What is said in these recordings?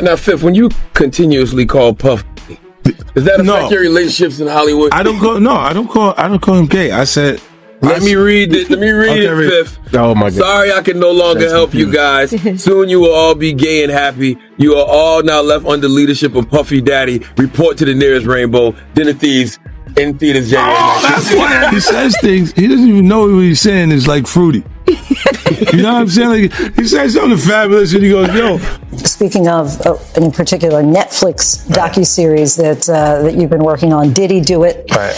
Now, Fifth, when you continuously call Puff, does that affect your relationships in Hollywood? I don't call him gay. I said, Let me read it, Fifth. Oh my God. Sorry, I can no longer help you guys. Soon you will all be gay and happy. You are all now left under leadership of Puffy Daddy. Report to the nearest rainbow. Dinner Thieves in theaters January 19th. That's why he says things. He doesn't even know what he's saying is like fruity. You know what I'm saying? Like, he says something fabulous and he goes, yo. Speaking of, in particular, Netflix docuseries that you've been working on, Diddy Do It. Right.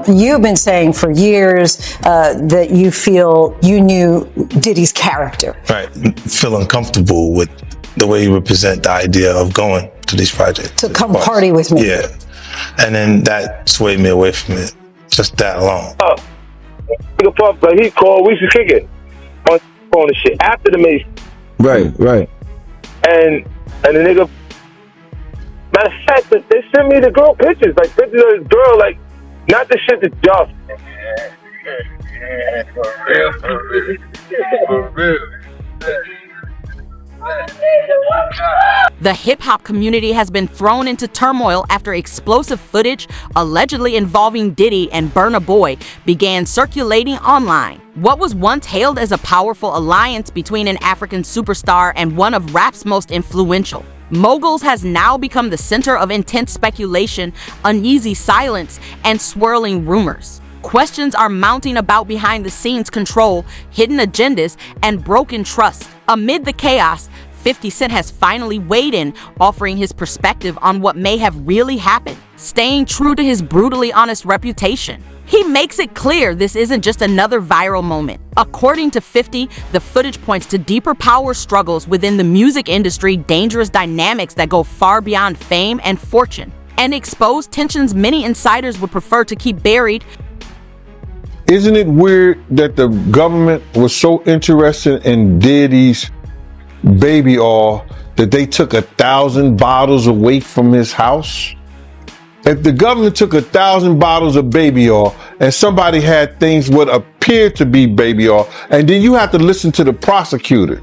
You've been saying for years that you feel you knew Diddy's character. Right. Feel uncomfortable with the way you represent the idea of going to these projects. To come party with me. Yeah. And then that swayed me away from it. Just that alone. Nigga Puff, like he called, we should kick it on the shit after the Mace. Right. And the nigga, matter of fact, they sent me the girl pictures, like pictures of this girl, like not the shit that's just. For real. The hip-hop community has been thrown into turmoil after explosive footage allegedly involving Diddy and Burna Boy began circulating online. What was once hailed as a powerful alliance between an African superstar and one of rap's most influential moguls has now become the center of intense speculation, uneasy silence, and swirling rumors. Questions are mounting about behind-the-scenes control, hidden agendas, and broken trust. Amid the chaos, 50 Cent has finally weighed in, offering his perspective on what may have really happened, staying true to his brutally honest reputation. He makes it clear this isn't just another viral moment. According to 50, the footage points to deeper power struggles within the music industry, dangerous dynamics that go far beyond fame and fortune, and expose tensions many insiders would prefer to keep buried. Isn't it weird that the government was so interested in Diddy's baby oil that they took 1,000 bottles away from his house? If the government took 1,000 bottles of baby oil and somebody had things what appeared to be baby oil, and then you have to listen to the prosecutor.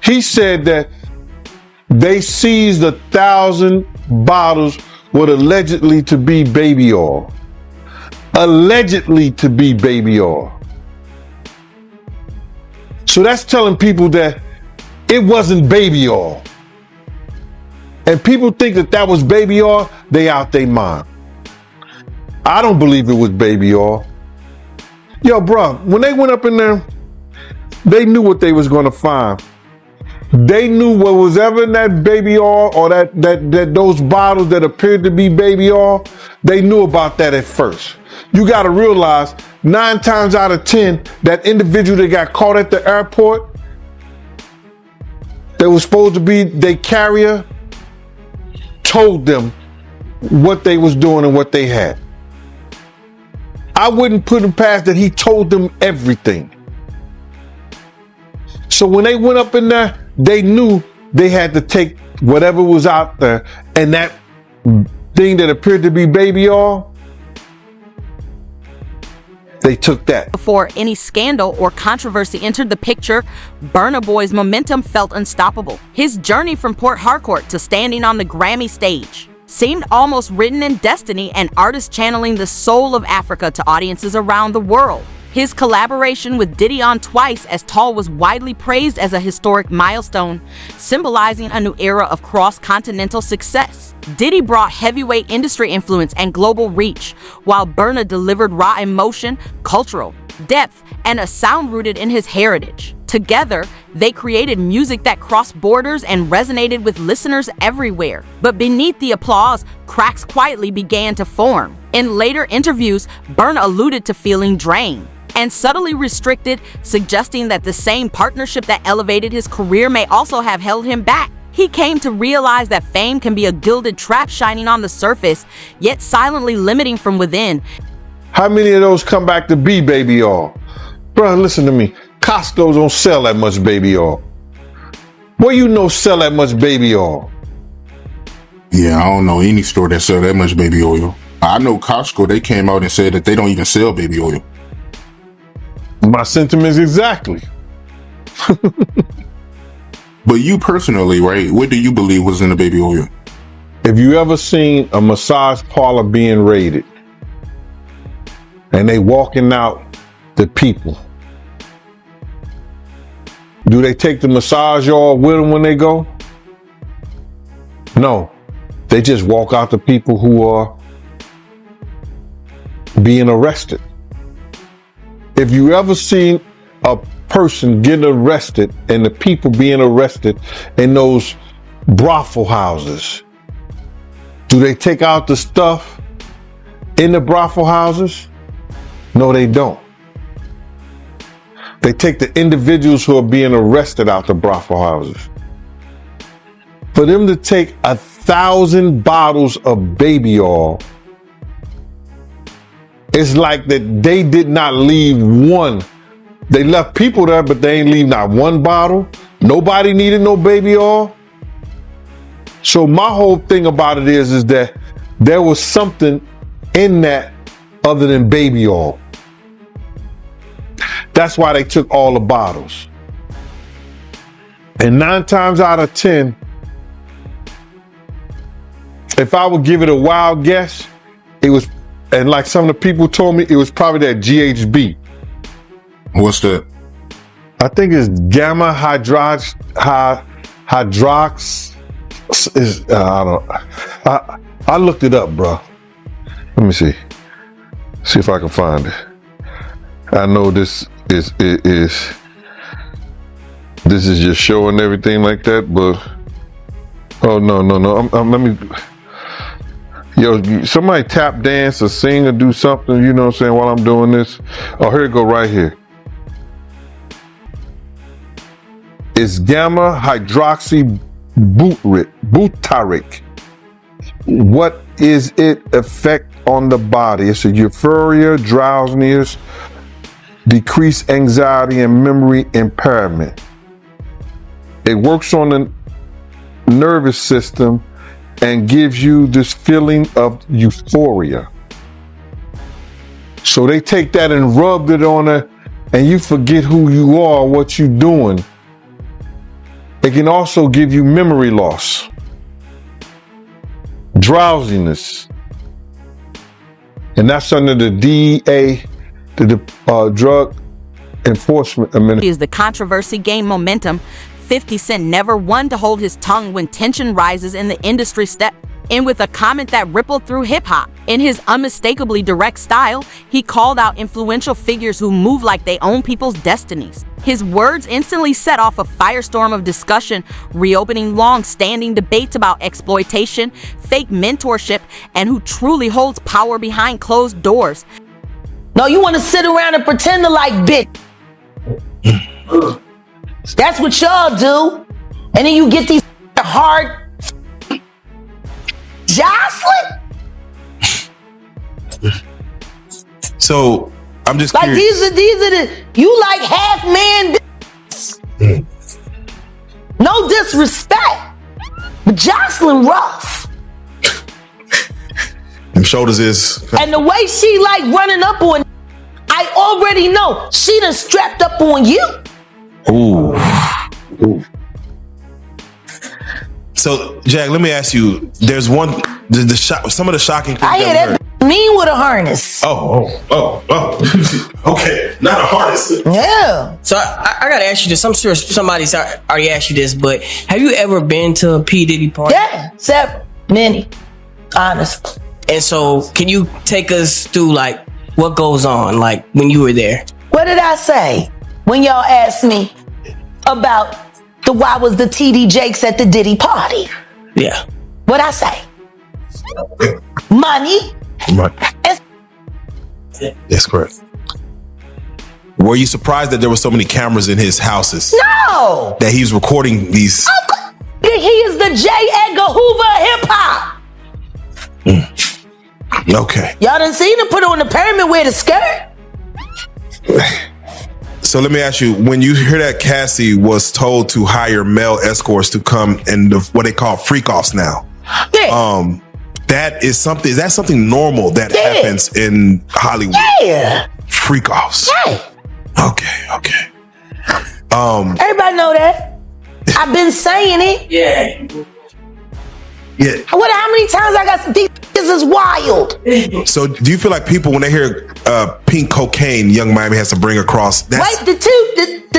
He said that they seized 1,000 bottles what allegedly to be baby oil. Allegedly to be baby oil. So that's telling people that it wasn't baby oil. And people think that that was baby oil, they out their mind. I don't believe it was baby oil. Yo, bro, when they went up in there, they knew what they was gonna find. They knew what was ever in that baby oil or that those bottles that appeared to be baby oil, they knew about that at first. You gotta realize 9 times out of 10, that individual that got caught at the airport, that was supposed to be their carrier, told them what they was doing and what they had. I wouldn't put him past that he told them everything. So when they went up in there, they knew they had to take whatever was out there, and that thing that appeared to be baby oil, they took that. Before any scandal or controversy entered the picture, Burna Boy's momentum felt unstoppable. His journey from Port Harcourt to standing on the Grammy stage seemed almost written in destiny, an artist channeling the soul of Africa to audiences around the world. His collaboration with Diddy on Twice as Tall was widely praised as a historic milestone, symbolizing a new era of cross-continental success. Diddy brought heavyweight industry influence and global reach, while Burna delivered raw emotion, cultural depth, and a sound rooted in his heritage. Together, they created music that crossed borders and resonated with listeners everywhere. But beneath the applause, cracks quietly began to form. In later interviews, Burna alluded to feeling drained and subtly restricted, suggesting that the same partnership that elevated his career may also have held him back. He came to realize that fame can be a gilded trap shining on the surface, yet silently limiting from within. How many of those come back to be baby oil? Bro, listen to me. Costco don't sell that much baby oil. Boy, you know sell that much baby oil. Yeah, I don't know any store that sell that much baby oil. I know Costco, they came out and said that they don't even sell baby oil. My sentiments exactly. But you personally, right? What do you believe was in the baby oil? If you ever seen a massage parlor being raided and they walking out the people, do they take the massage oil with them when they go? No, they just walk out the people who are being arrested. If you ever seen a person getting arrested and the people being arrested in those brothel houses, do they take out the stuff in the brothel houses? No, they don't. They take the individuals who are being arrested out the brothel houses. For them to take 1,000 bottles of baby oil, it's like that they did not leave one. They left people there, but they ain't leave not one bottle. Nobody needed no baby oil. So my whole thing about it is that there was something in that other than baby oil. That's why they took all the bottles. And 9 times out of 10, if I would give it a wild guess, it was, and like some of the people told me, it was probably that GHB. What's that? I think it's gamma hydrox. I looked it up, bro. Let me see if I can find it. I know this is just showing everything like that, but oh no. Let me. Yo, somebody tap dance or sing or do something, you know what I'm saying, while I'm doing this. Oh, here it go right here. It's gamma hydroxy butyric. What is it effect on the body? It's a euphoria, drowsiness, decreased anxiety, and memory impairment. It works on the nervous system and gives you this feeling of euphoria. So they take that and rubbed it on her, and you forget who you are, what you're doing. It can also give you memory loss, drowsiness, and that's under the DEA, the Drug Enforcement Administration. As the controversy gained momentum, 50 Cent never one to hold his tongue when tension rises in the industry step in with a comment that rippled through hip-hop. In his unmistakably direct style, he called out influential figures who move like they own people's destinies. His words instantly set off a firestorm of discussion, reopening long-standing debates about exploitation, fake mentorship, and who truly holds power behind closed doors. No, you want to sit around and pretend to like bitch. That's what y'all do. And then you get these hard Jocelyn. So I'm just like curious. these are the you like half man. No disrespect, but Jocelyn rough. Them shoulders is. And the way she like running up on, I already know she done strapped up on you. Ooh. So, Jack, let me ask you. There's one, some of the shocking things I hear that mean with a harness. Oh. Okay, not a harness. Yeah. So I gotta ask you this. I'm sure somebody's already asked you this, but have you ever been to a P. Diddy party? Yeah, several, many, honestly. And so, can you take us through like what goes on, like when you were there? What did I say when y'all asked me about why was the TD Jakes at the Diddy party? Yeah. What'd I say? Money. Right. That's correct. Were you surprised that there were so many cameras in his houses? No. That he was recording these? He is the J. Edgar Hoover of hip hop. Okay. Y'all done seen him put on the pyramid with a skirt? So let me ask you, when you hear that Cassie was told to hire male escorts to come and what they call freak offs now. Yeah. That is something, is that something normal that happens in Hollywood? Yeah. Freak offs. Yeah. Okay. Everybody know that. I've been saying it. Yeah. Yeah. How many times I got these is wild. So do you feel like people, when they hear pink cocaine, Young Miami has to bring across? That's, Wait, the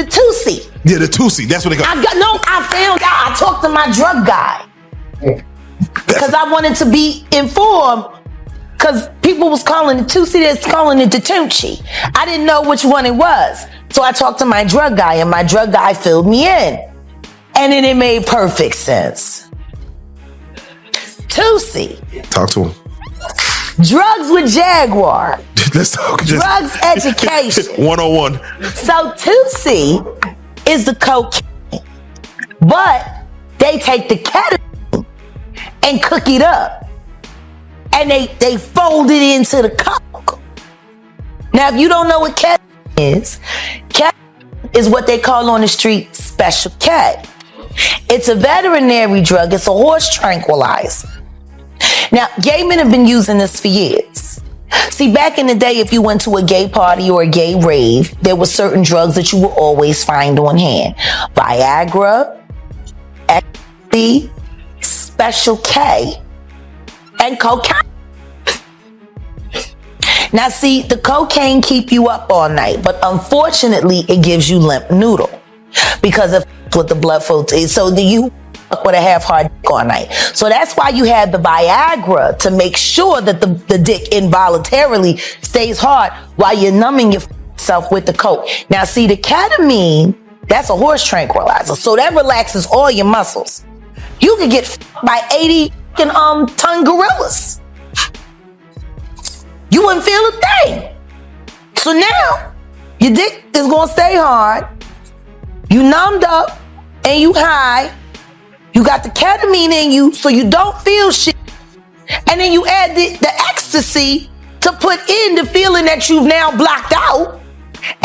Tusi. Yeah, the Tusi. That's what they got. I found out. I talked to my drug guy because I wanted to be informed. Because people was calling it Tusi, that's calling it the Tunchi. I didn't know which one it was. So I talked to my drug guy, and my drug guy filled me in. And then it made perfect sense. Tusi. Talk to him. Drugs with Jaguar. Let's talk. Drugs education. 101. So Tusi is the cocaine. But they take the ketamine and cook it up. And they fold it into the coke. Now, if you don't know what ketamine is what they call on the street Special K. It's a veterinary drug. It's a horse tranquilizer. Now, gay men have been using this for years. See, back in the day, if you went to a gay party or a gay rave, there were certain drugs that you would always find on hand. Viagra, ecstasy, Special K, and cocaine. Now, see, the cocaine keep you up all night, but unfortunately, it gives you limp noodle because of what the blood flow is. So you with a half-hard dick all night. So that's why you have the Viagra, to make sure that the dick involuntarily stays hard while you're numbing yourself with the coke. Now, see, the ketamine, that's a horse tranquilizer, so that relaxes all your muscles. You could get by 80-ton gorillas. You wouldn't feel a thing. So now, your dick is gonna stay hard. You numbed up and you high. You got the ketamine in you, so you don't feel shit. And then you add the ecstasy to put in the feeling that you've now blocked out.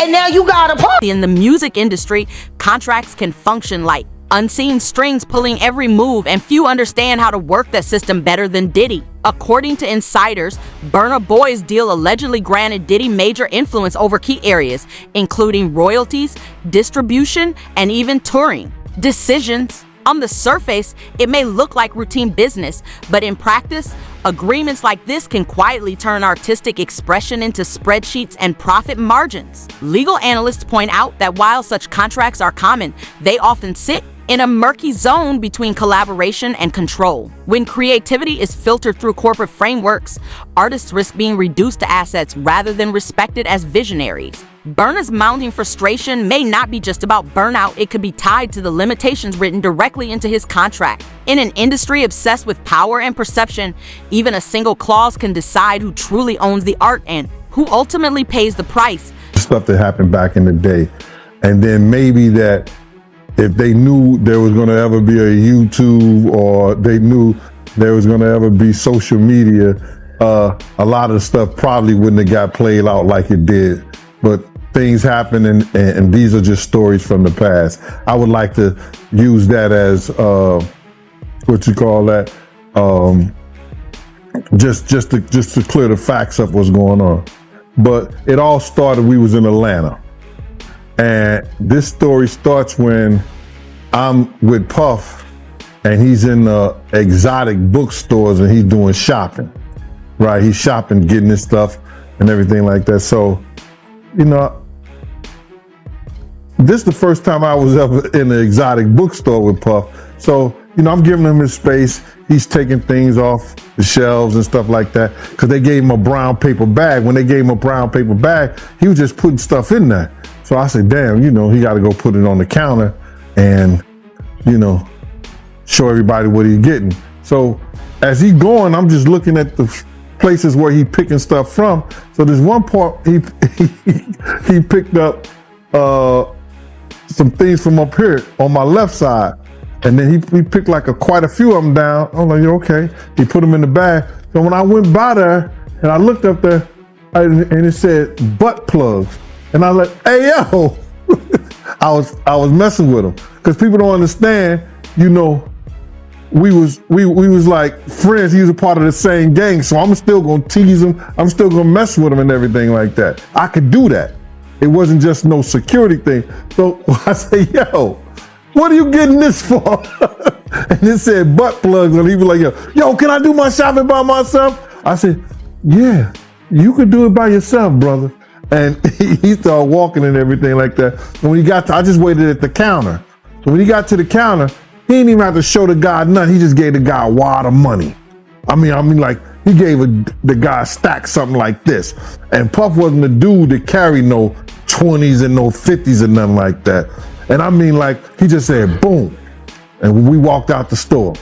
And now you got a party. In the music industry, contracts can function like unseen strings pulling every move, and few understand how to work that system better than Diddy. According to insiders, Burna Boy's deal allegedly granted Diddy major influence over key areas, including royalties, distribution, and even touring decisions. On the surface, it may look like routine business, but in practice, agreements like this can quietly turn artistic expression into spreadsheets and profit margins. Legal analysts point out that while such contracts are common, they often sit in a murky zone between collaboration and control. When creativity is filtered through corporate frameworks, artists risk being reduced to assets rather than respected as visionaries. Burna's mounting frustration may not be just about burnout, it could be tied to the limitations written directly into his contract. In an industry obsessed with power and perception, even a single clause can decide who truly owns the art and who ultimately pays the price. Stuff that happened back in the day. And then maybe that if they knew there was going to ever be a YouTube, or they knew there was going to ever be social media, a lot of the stuff probably wouldn't have got played out like it did. But things happen, and these are just stories from the past. I would like to use that as what you call that, just to clear the facts up what's going on. But it all started, we was in Atlanta. And this story starts when I'm with Puff and he's in the exotic bookstores and he's doing shopping, right? He's shopping, getting his stuff and everything like that. So, you know, this is the first time I was ever in an exotic bookstore with Puff. So, you know, I'm giving him his space. He's taking things off the shelves and stuff like that because they gave him a brown paper bag. When they gave him a brown paper bag, he was just putting stuff in there. So I said, damn, you know, he got to go put it on the counter and, you know, show everybody what he's getting. So as he's going, I'm just looking at the places where he picking stuff from. So there's one part he picked up some things from up here on my left side. And then he picked like quite a few of them down. I'm like, okay. He put them in the bag. So when I went by there and I looked up there and it said butt plugs. And I was like, hey, yo, I was messing with him. Because people don't understand, you know, we was like friends. He was a part of the same gang. So I'm still going to tease him. I'm still going to mess with him and everything like that. I could do that. It wasn't just no security thing. So I say, yo, what are you getting this for? And it said butt plugs, and he was like, yo, can I do my shopping by myself? I said, yeah, you could do it by yourself, brother. And he started walking and everything like that. When he got to, I just waited at the counter. So when he got to the counter, he didn't even have to show the guy nothing. He just gave the guy a wad of money. I mean, like, he gave the guy a stack, something like this. And Puff wasn't the dude that carried no 20s and no 50s or nothing like that. And I mean, like, he just said, boom. And we walked out the store.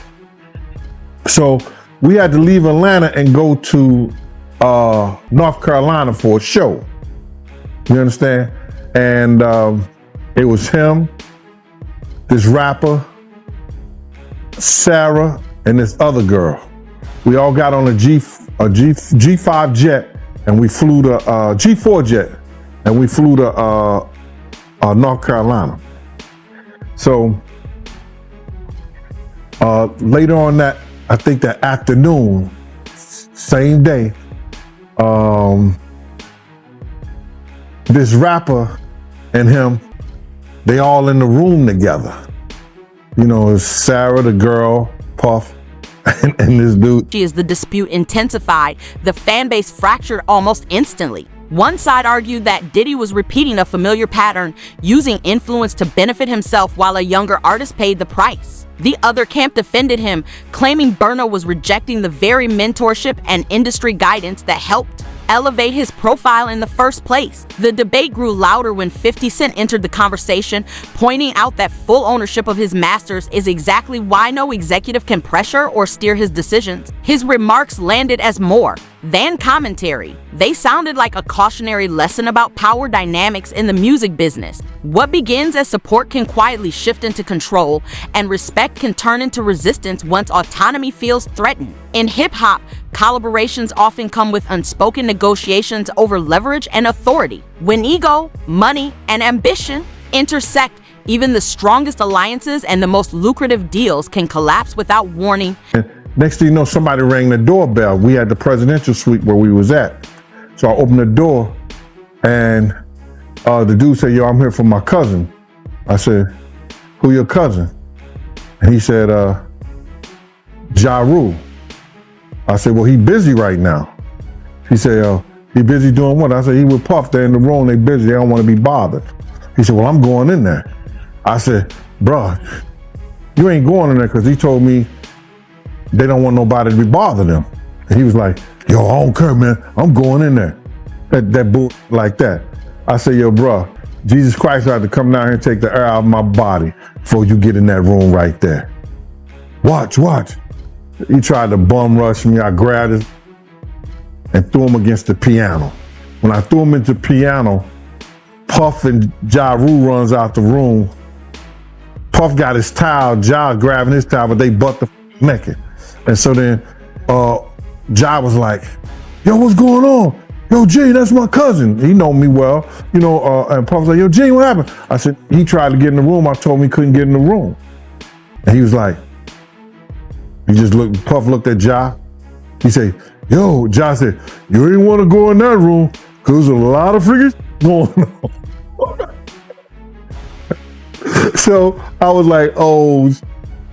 So we had to leave Atlanta and go to North Carolina for a show. You understand? And it was him, this rapper, Sarah, and this other girl. We all got on a G5 jet, and we flew to G4 jet, and we flew to North Carolina. So later on that, I think that afternoon, same day, this rapper and him, they all in the room together. You know, it's Sarah, the girl, Puff, and this dude. As the dispute intensified, the fan base fractured almost instantly. One side argued that Diddy was repeating a familiar pattern, using influence to benefit himself while a younger artist paid the price. The other camp defended him, claiming Burna was rejecting the very mentorship and industry guidance that helped elevate his profile in the first place. The debate grew louder when 50 Cent entered the conversation, pointing out that full ownership of his masters is exactly why no executive can pressure or steer his decisions. His remarks landed as more than commentary. They sounded like a cautionary lesson about power dynamics in the music business. What begins as support can quietly shift into control, and respect can turn into resistance once autonomy feels threatened. In hip-hop, collaborations often come with unspoken negotiations over leverage and authority. When ego, money, and ambition intersect, even the strongest alliances and the most lucrative deals can collapse without warning. Next thing you know, somebody rang the doorbell. We had the presidential suite where we was at. So I opened the door, and the dude said, yo, I'm here for my cousin. I said, who your cousin? And he said, Ja Rule. I said, well, he busy right now. He said, he busy doing what? I said, he with Puff, they're in the room, they busy, they don't want to be bothered. He said, well, I'm going in there. I said, bro, you ain't going in there, because he told me they don't want nobody to be bothering them. And he was like, yo, I don't care, man, I'm going in there. That bull like that. I said, yo, bro, Jesus Christ had to come down here and take the air out of my body before you get in that room right there. Watch. He tried to bum rush me. I grabbed his and threw him against the piano. When I threw him into the piano, Puff and Ja Rule runs out the room. Puff got his towel, Ja grabbing his towel, but they butt the naked. And so then Ja was like, yo, what's going on? Yo, G, that's my cousin. He know me well, you know, and Puff was like, yo, G, what happened? I said, he tried to get in the room. I told him he couldn't get in the room. And he was like, Puff looked at Ja. He said, yo, Ja said, you ain't want to go in that room because there's a lot of freaking going on. So I was like, oh,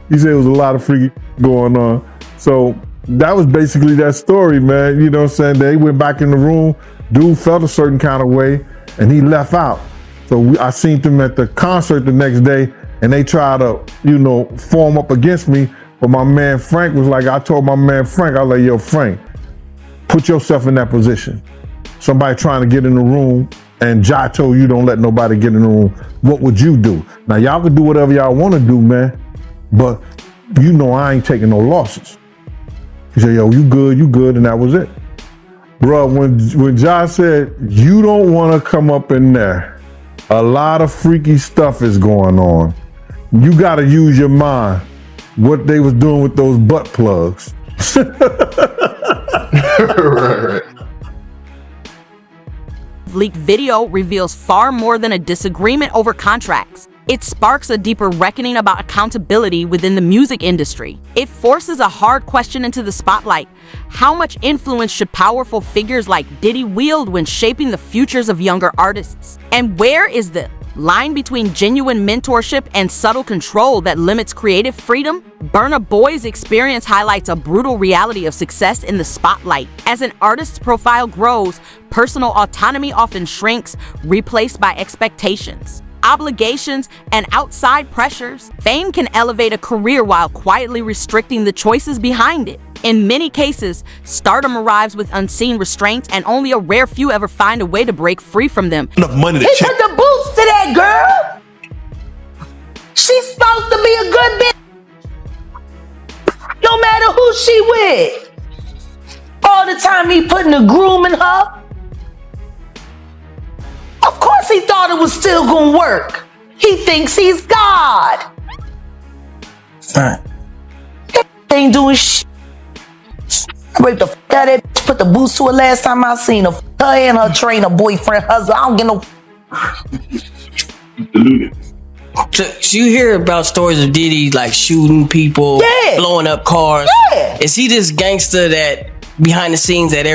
he said it was a lot of freaking going on. So that was basically that story, man. You know what I'm saying? They went back in the room. Dude felt a certain kind of way, and he left out. So I seen them at the concert the next day, and they tried to, you know, form up against me. But my man Frank was like, I told my man Frank, I was like, yo, Frank, put yourself in that position. Somebody trying to get in the room, and Ja told you don't let nobody get in the room. What would you do? Now, y'all can do whatever y'all want to do, man, but you know I ain't taking no losses. He said, yo, you good, and that was it. Bruh, when Ja said, you don't want to come up in there, a lot of freaky stuff is going on. You got to use your mind. What they was doing with those butt plugs. Right. Leaked video reveals far more than a disagreement over contracts. It sparks a deeper reckoning about accountability within the music industry. It forces a hard question into the spotlight. How much influence should powerful figures like Diddy wield when shaping the futures of younger artists? And where is the line between genuine mentorship and subtle control that limits creative freedom? Burna Boy's experience highlights a brutal reality of success in the spotlight. As an artist's profile grows, personal autonomy often shrinks, replaced by expectations, obligations, and outside pressures. Fame can elevate a career while quietly restricting the choices behind it. In many cases, stardom arrives with unseen restraints, and only a rare few ever find a way to break free from them. Enough money to He check. put the boots to that girl. She's supposed to be a good bitch. No matter who she with. All the time he putting a groom in her. Of course he thought it was still gonna work. He thinks he's God. He ain't doing shit. Break the f out of that bitch, put the boots to her last time I seen her. Her and her trainer, boyfriend, husband. I don't get no. So you hear about stories of Diddy like shooting people, blowing up cars. Yeah. Is he this gangster that behind the scenes that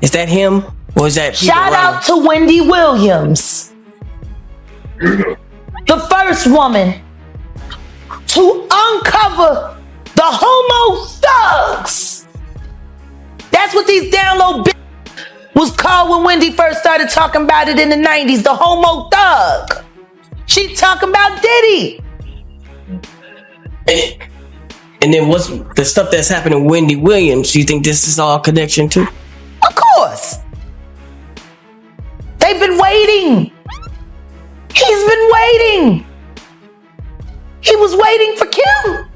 is that him? Or is that people Shout around? out to Wendy Williams, the first woman to uncover the homo thugs. That's what these down low bitches was called when Wendy first started talking about it in the 90s, the homo thug. She talking about Diddy. And then what's the stuff that's happening to Wendy Williams? Do you think this is all connection too? Of course. They've been waiting. He's been waiting. He was waiting for Kim.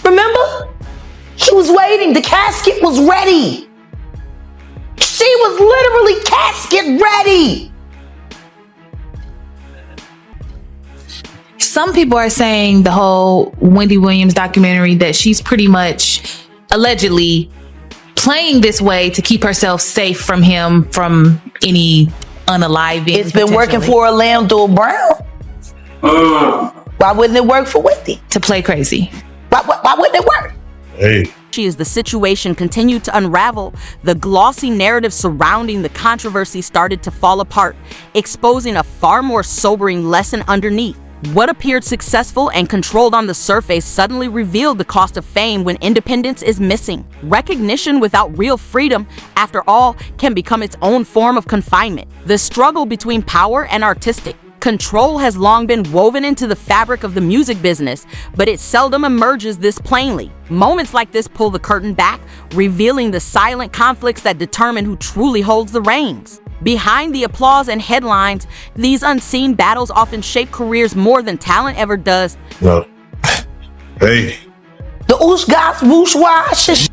Remember? He was waiting. The casket was ready. She was literally casket ready. Some people are saying the whole Wendy Williams documentary that she's pretty much allegedly playing this way to keep herself safe from him, from any unaliving. It's been working for Orlando Brown. Why wouldn't it work for Wendy? To play crazy. Why wouldn't it work? Hey. As the situation continued to unravel, the glossy narrative surrounding the controversy started to fall apart, exposing a far more sobering lesson underneath. What appeared successful and controlled on the surface suddenly revealed the cost of fame when independence is missing. Recognition without real freedom, after all, can become its own form of confinement. The struggle between power and artistic control has long been woven into the fabric of the music business, but it seldom emerges this plainly. Moments like this pull the curtain back, revealing the silent conflicts that determine who truly holds the reins. Behind the applause and headlines, these unseen battles often shape careers more than talent ever does. No. Hey. The oosh gosh whoosh wash.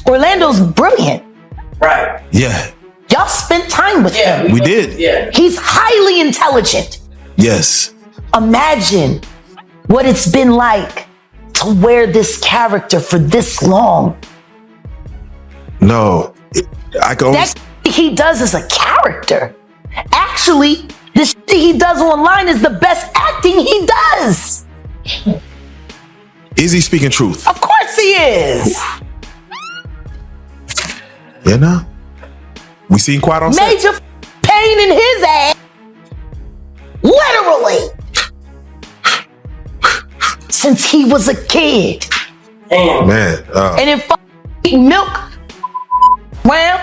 Orlando's brilliant. Right. Yeah. Y'all spent time with him. We did. Yeah. He's highly intelligent. Yes. Imagine what it's been like to wear this character for this long. No. I can only... That he does is a character. Actually, the shit he does online is the best acting he does. Is he speaking truth? Of course he is. You know? We seen Quiet on set. Major pain in his ass. Literally. Since he was a kid. Man. And then eating milk. Well,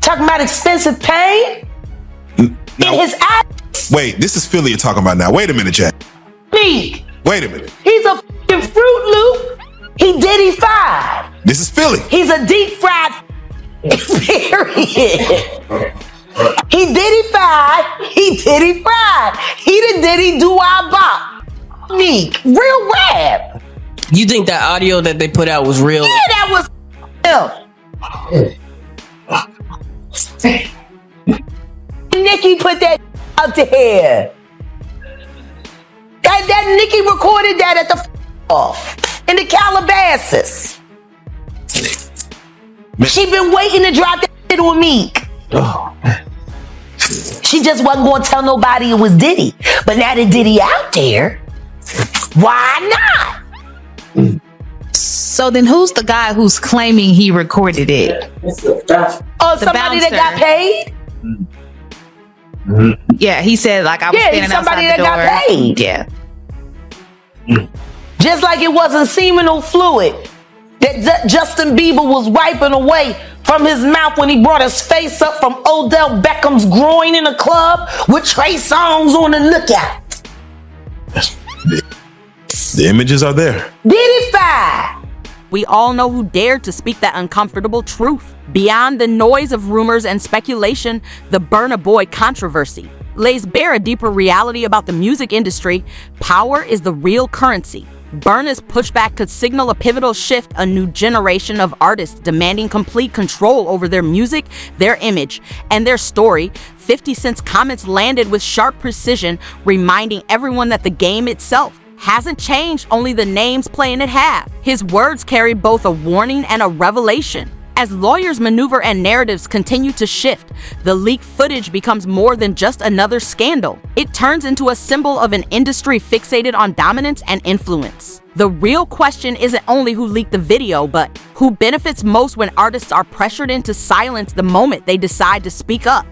talking about expensive pain in his ass. Wait, this is Philly you're talking about now. Wait a minute, Jack. Me. Wait a minute. He's a f***ing Fruit Loop. He Diddy 5. This is Philly. He's a deep fried period. He Diddy 5. He Diddy fried. He the Diddy do our bop. Meek. Real rap. You think that audio that they put out was real? Yeah, that was him. Nicki put that out there. That Nicki recorded that at the off in the Calabasas. She been waiting to drop that shit with Meek. She just wasn't going to tell nobody it was Diddy. But now that Diddy out there, why not? So then who's the guy who's claiming he recorded it? Oh, somebody that got paid? Yeah, he said like I was standing somebody outside the door. that got paid. Yeah. Just like it wasn't seminal fluid that Justin Bieber was wiping away from his mouth when he brought his face up from Odell Beckham's groin in a club with Trey Songz on the lookout. The images are there. Diddy. We all know who dared to speak that uncomfortable truth. Beyond the noise of rumors and speculation, the Burna Boy controversy lays bare a deeper reality about the music industry. Power is the real currency. Burna's pushback could signal a pivotal shift, a new generation of artists demanding complete control over their music, their image, and their story. 50 Cent's comments landed with sharp precision, reminding everyone that the game itself hasn't changed, only the names playing it have. His words carry both a warning and a revelation. As lawyers maneuver and narratives continue to shift, the leaked footage becomes more than just another scandal. It turns into a symbol of an industry fixated on dominance and influence. The real question isn't only who leaked the video, but who benefits most when artists are pressured into silence the moment they decide to speak up.